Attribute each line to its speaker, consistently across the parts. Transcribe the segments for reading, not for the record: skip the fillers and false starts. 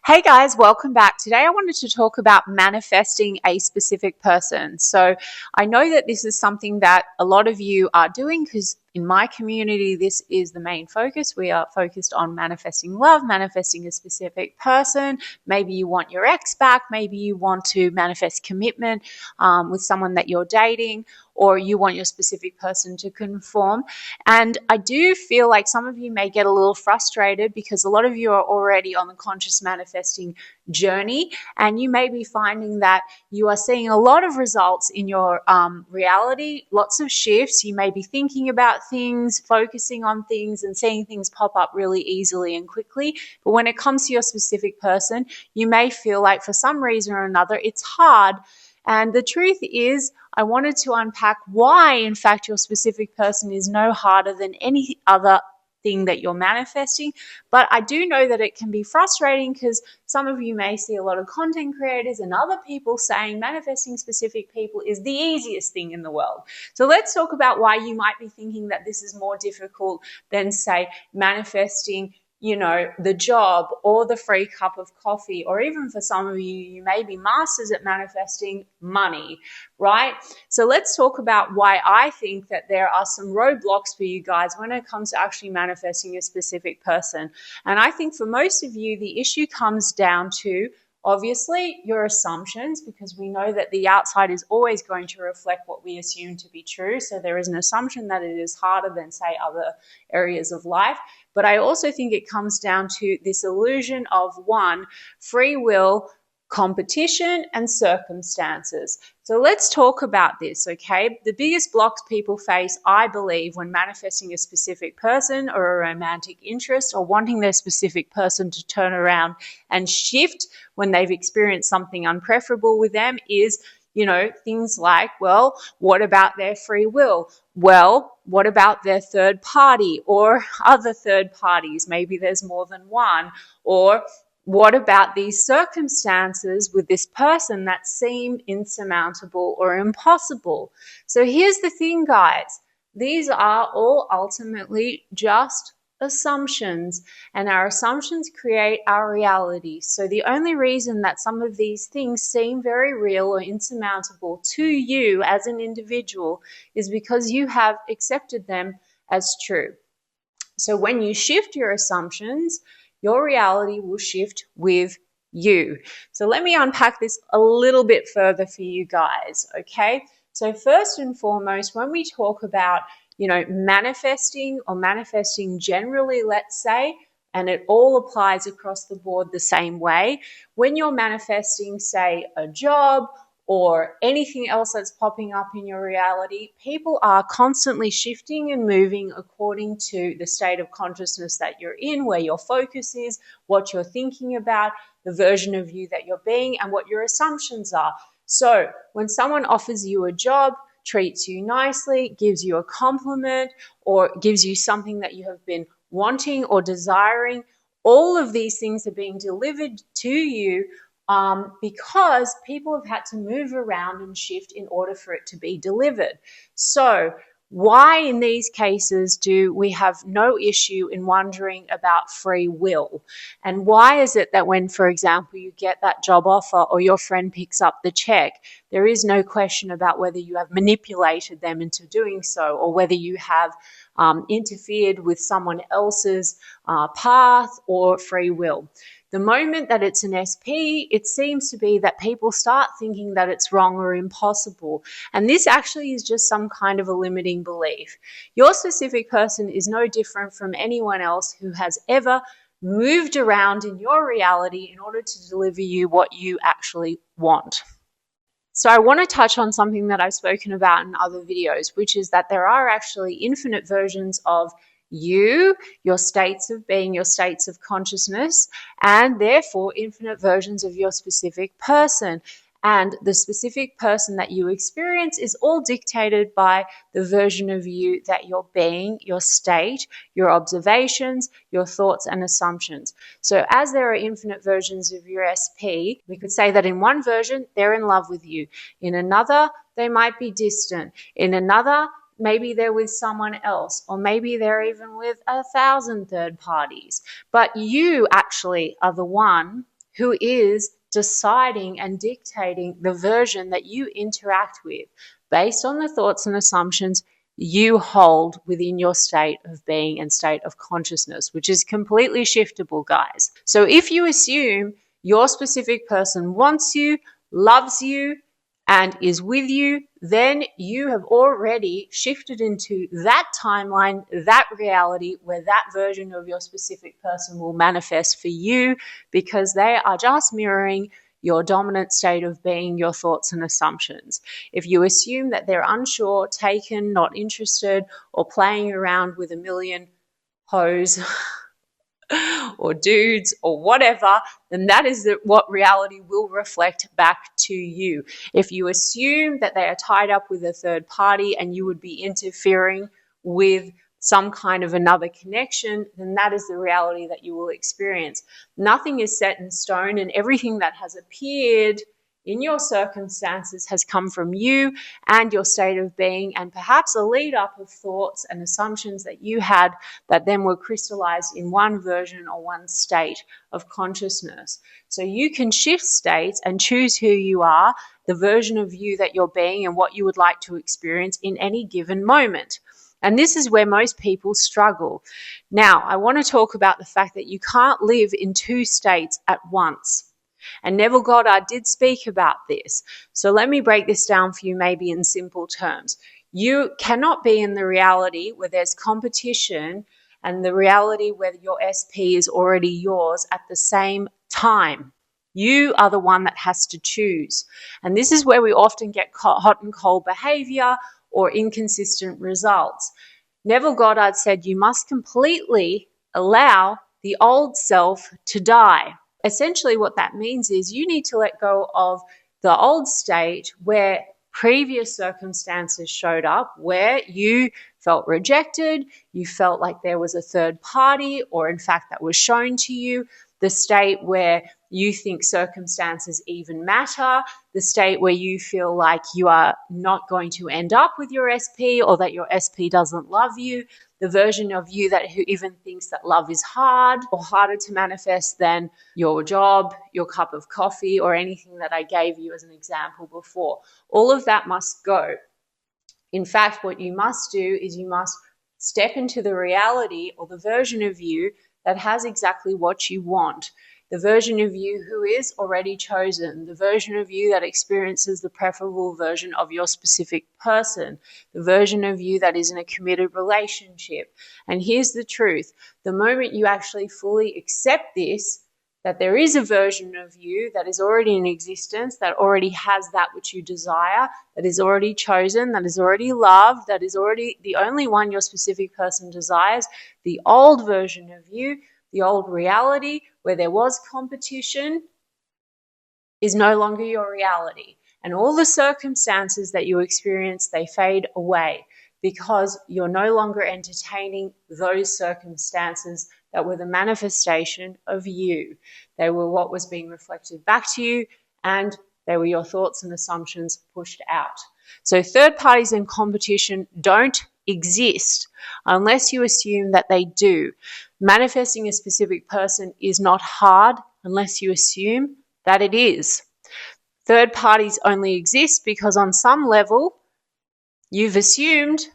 Speaker 1: Hey guys, welcome back. Today I wanted to talk about manifesting a specific person. So I know that this is something that a lot of you are doing because in my community, this is the main focus. We are focused on manifesting love, manifesting a specific person. Maybe you want your ex back. Maybe you want to manifest commitment with someone that you're dating, or you want your specific person to conform. And I do feel like some of you may get a little frustrated because a lot of you are already on the conscious manifesting journey, and you may be finding that you are seeing a lot of results in your reality, lots of shifts. You may be thinking about things, focusing on things, and seeing things pop up really easily and quickly. But when it comes to your specific person, you may feel like for some reason or another, it's hard. And the truth is, I wanted to unpack why, in fact, your specific person is no harder than any other thing that you're manifesting. But I do know that it can be frustrating because some of you may see a lot of content creators and other people saying manifesting specific people is the easiest thing in the world. So let's talk about why you might be thinking that this is more difficult than, say, manifesting the job or the free cup of coffee, or even for some of you, you may be masters at manifesting money, right? So let's talk about why I think that there are some roadblocks for you guys when it comes to actually manifesting a specific person. And I think for most of you, the issue comes down to obviously your assumptions, because we know that the outside is always going to reflect what we assume to be true. So there is an assumption that it is harder than, say, other areas of life. But I also think it comes down to this illusion of one, free will, competition, and circumstances. So let's talk about this, okay? The biggest blocks people face, I believe, when manifesting a specific person or a romantic interest, or wanting their specific person to turn around and shift when they've experienced something unpreferable with them, is things like, well, what about their free will? Well, what about their third party or other third parties? Maybe there's more than one. Or what about these circumstances with this person that seem insurmountable or impossible? So here's the thing, guys. These are all ultimately just assumptions, and our assumptions create our reality. So the only reason that some of these things seem very real or insurmountable to you as an individual is because you have accepted them as true. So when you shift your assumptions, your reality will shift with you. So let me unpack this a little bit further for you guys, okay? So first and foremost, when we talk about manifesting or manifesting generally, let's say, and it all applies across the board the same way. When you're manifesting, say, a job or anything else that's popping up in your reality, people are constantly shifting and moving according to the state of consciousness that you're in, where your focus is, what you're thinking about, the version of you that you're being, and what your assumptions are. So when someone offers you a job, treats you nicely, gives you a compliment, or gives you something that you have been wanting or desiring, all of these things are being delivered to you because people have had to move around and shift in order for it to be delivered. So why in these cases do we have no issue in wondering about free will? And why is it that when, for example, you get that job offer or your friend picks up the check, there is no question about whether you have manipulated them into doing so, or whether you have interfered with someone else's path or free will? The moment that it's an SP, it seems to be that people start thinking that it's wrong or impossible. And this actually is just some kind of a limiting belief. Your specific person is no different from anyone else who has ever moved around in your reality in order to deliver you what you actually want. So I want to touch on something that I've spoken about in other videos, which is that there are actually infinite versions of you, your states of being, your states of consciousness, and therefore infinite versions of your specific person. And the specific person that you experience is all dictated by the version of you that you're being, your state, your observations, your thoughts and assumptions. So as there are infinite versions of your SP, we could say that in one version, they're in love with you. In another, they might be distant. In another, maybe they're with someone else, or maybe they're even with 1,000 third parties. But you actually are the one who is deciding and dictating the version that you interact with based on the thoughts and assumptions you hold within your state of being and state of consciousness, which is completely shiftable, guys. So if you assume your specific person wants you, loves you, and is with you, then you have already shifted into that timeline, that reality where that version of your specific person will manifest for you, because they are just mirroring your dominant state of being, your thoughts and assumptions. If you assume that they're unsure, taken, not interested, or playing around with a million hoes or dudes or whatever, then that is what reality will reflect back to you. If you assume that they are tied up with a third party and you would be interfering with some kind of another connection, then that is the reality that you will experience. Nothing is set in stone, and everything that has appeared in your circumstances has come from you and your state of being, and perhaps a lead up of thoughts and assumptions that you had that then were crystallized in one version or one state of consciousness. So you can shift states and choose who you are, the version of you that you're being, and what you would like to experience in any given moment. And this is where most people struggle. Now, I want to talk about the fact that you can't live in two states at once. And Neville Goddard did speak about this. So let me break this down for you maybe in simple terms. You cannot be in the reality where there's competition and the reality where your SP is already yours at the same time. You are the one that has to choose. And this is where we often get hot and cold behavior or inconsistent results. Neville Goddard said you must completely allow the old self to die. Essentially what that means is you need to let go of the old state where previous circumstances showed up, where you felt rejected, you felt like there was a third party, or in fact that was shown to you, the state where you think circumstances even matter, the state where you feel like you are not going to end up with your SP, or that your SP doesn't love you, the version of you that who even thinks that love is hard or harder to manifest than your job, your cup of coffee, or anything that I gave you as an example before. All of that must go. In fact, what you must do is you must step into the reality or the version of you that has exactly what you want. The version of you who is already chosen, the version of you that experiences the preferable version of your specific person, the version of you that is in a committed relationship. And here's the truth. The moment you actually fully accept this, that there is a version of you that is already in existence, that already has that which you desire, that is already chosen, that is already loved, that is already the only one your specific person desires, the old version of you, the old reality where there was competition, is no longer your reality. And all the circumstances that you experience, they fade away because you're no longer entertaining those circumstances that were the manifestation of you. They were what was being reflected back to you, and they were your thoughts and assumptions pushed out. So third parties in competition don't exist unless you assume that they do. Manifesting a specific person is not hard unless you assume that it is. Third parties only exist because on some level you've assumed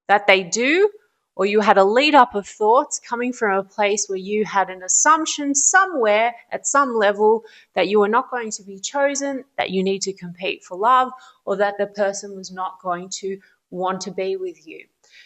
Speaker 1: that they do, or you had a lead up of thoughts coming from a place where you had an assumption somewhere at some level that you were not going to be chosen, that you need to compete for love, or that the person was not going to want to be with you.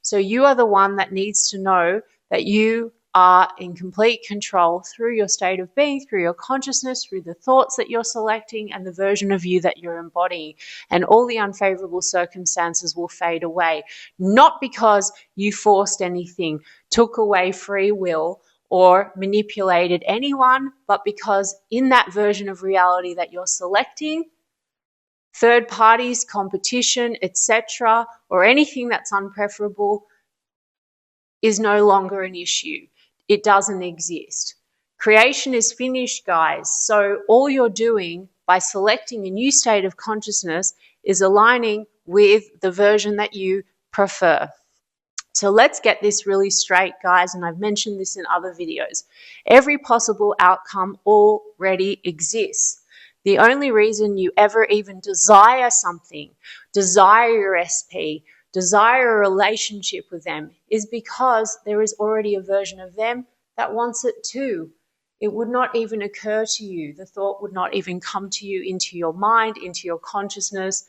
Speaker 1: So you are the one that needs to know that you are in complete control through your state of being, through your consciousness, through the thoughts that you're selecting and the version of you that you're embodying. And all the unfavorable circumstances will fade away, not because you forced anything, took away free will, or manipulated anyone, but because in that version of reality that you're selecting, third parties, competition, etc., or anything that's unpreferable is no longer an issue. It doesn't exist. Creation is finished, guys. So all you're doing by selecting a new state of consciousness is aligning with the version that you prefer. So let's get this really straight, guys, and I've mentioned this in other videos. Every possible outcome already exists. The only reason you ever even desire something, desire your SP, desire a relationship with them, is because there is already a version of them that wants it too. It would not even occur to you. The thought would not even come to you into your mind, into your consciousness,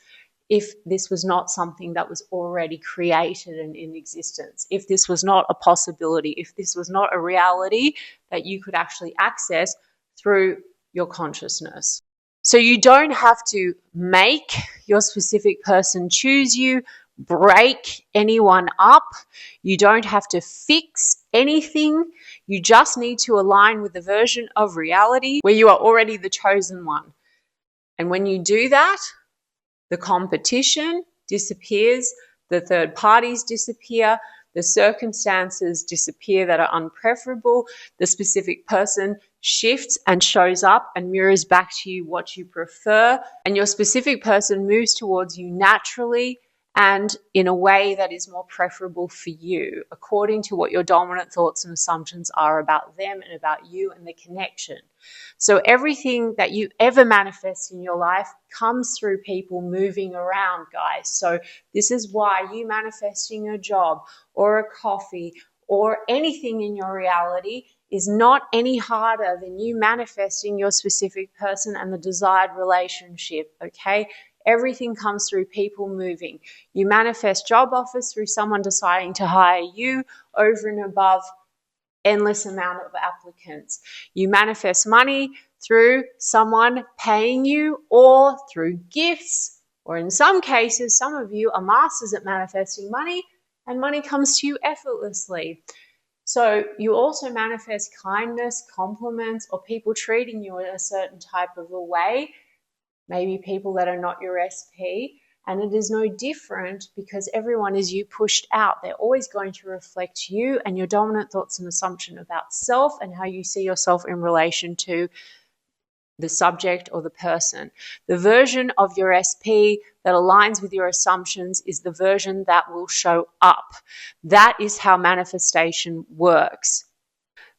Speaker 1: if this was not something that was already created and in existence, if this was not a possibility, if this was not a reality that you could actually access through your consciousness. So you don't have to make your specific person choose you, break anyone up. You don't have to fix anything. You just need to align with the version of reality where you are already the chosen one. And when you do that, the competition disappears, the third parties disappear, the circumstances disappear that are unpreferable, the specific person shifts and shows up and mirrors back to you what you prefer, and your specific person moves towards you naturally and in a way that is more preferable for you, according to what your dominant thoughts and assumptions are about them and about you and the connection. So everything that you ever manifest in your life comes through people moving around, guys. So this is why you manifesting a job or a coffee or anything in your reality is not any harder than you manifesting your specific person and the desired relationship, okay? Everything comes through people moving. You manifest job offers through someone deciding to hire you over and above endless amount of applicants. You manifest money through someone paying you or through gifts, or in some cases, some of you are masters at manifesting money and money comes to you effortlessly. So you also manifest kindness, compliments, or people treating you in a certain type of a way, maybe people that are not your SP. And it is no different because everyone is you pushed out. They're always going to reflect you and your dominant thoughts and assumption about self and how you see yourself in relation to the subject or the person. The version of your SP that aligns with your assumptions is the version that will show up. That is how manifestation works.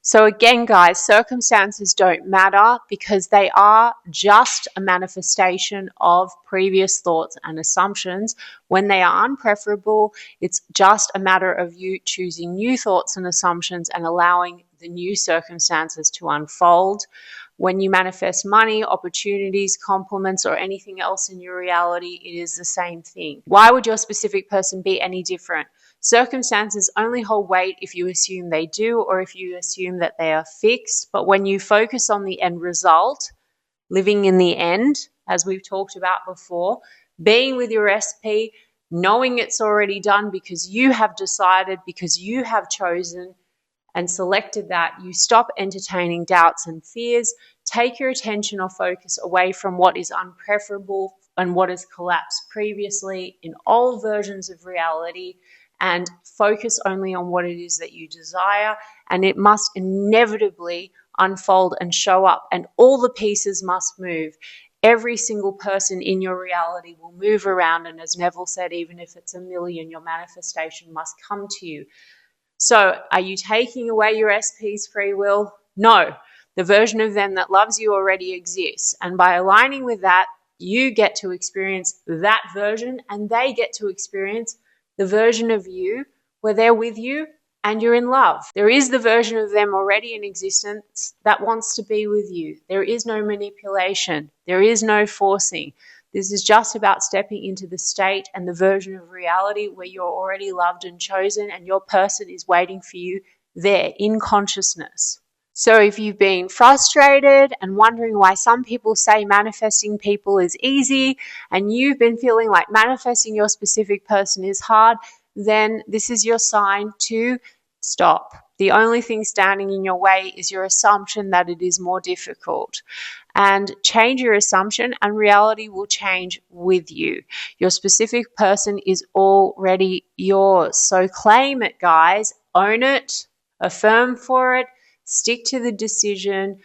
Speaker 1: So again, guys, circumstances don't matter because they are just a manifestation of previous thoughts and assumptions. When they are unpreferable, it's just a matter of you choosing new thoughts and assumptions and allowing the new circumstances to unfold. When you manifest money, opportunities, compliments, or anything else in your reality, it is the same thing. Why would your specific person be any different? Circumstances only hold weight if you assume they do or if you assume that they are fixed. But when you focus on the end result, living in the end, as we've talked about before, being with your SP, knowing it's already done because you have decided, because you have chosen and selected that, you stop entertaining doubts and fears, take your attention or focus away from what is unpreferable and what has collapsed previously in all versions of reality, and focus only on what it is that you desire, and it must inevitably unfold and show up, and all the pieces must move. Every single person in your reality will move around, and as Neville said, even if it's 1,000,000, your manifestation must come to you. So are you taking away your SP's free will? No. The version of them that loves you already exists, and by aligning with that, you get to experience that version and they get to experience the version of you where they're with you and you're in love. There is the version of them already in existence that wants to be with you. There is no manipulation. There is no forcing. This is just about stepping into the state and the version of reality where you're already loved and chosen and your person is waiting for you there in consciousness. So if you've been frustrated and wondering why some people say manifesting people is easy and you've been feeling like manifesting your specific person is hard, then this is your sign to stop. The only thing standing in your way is your assumption that it is more difficult. And change your assumption and reality will change with you. Your specific person is already yours. So claim it, guys. Own it. Affirm for it. Stick to the decision,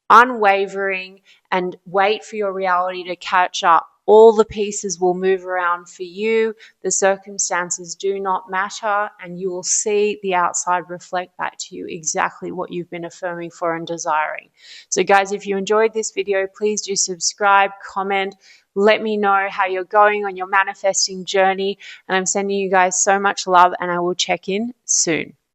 Speaker 1: unwavering, and wait for your reality to catch up. all the pieces will move around for you. The circumstances do not matter, and you will see the outside reflect back to you exactly what you've been affirming for and desiring. So guys, if you enjoyed this video, please do subscribe, comment, let me know how you're going on your manifesting journey. And I'm sending you guys so much love, and I will check in soon.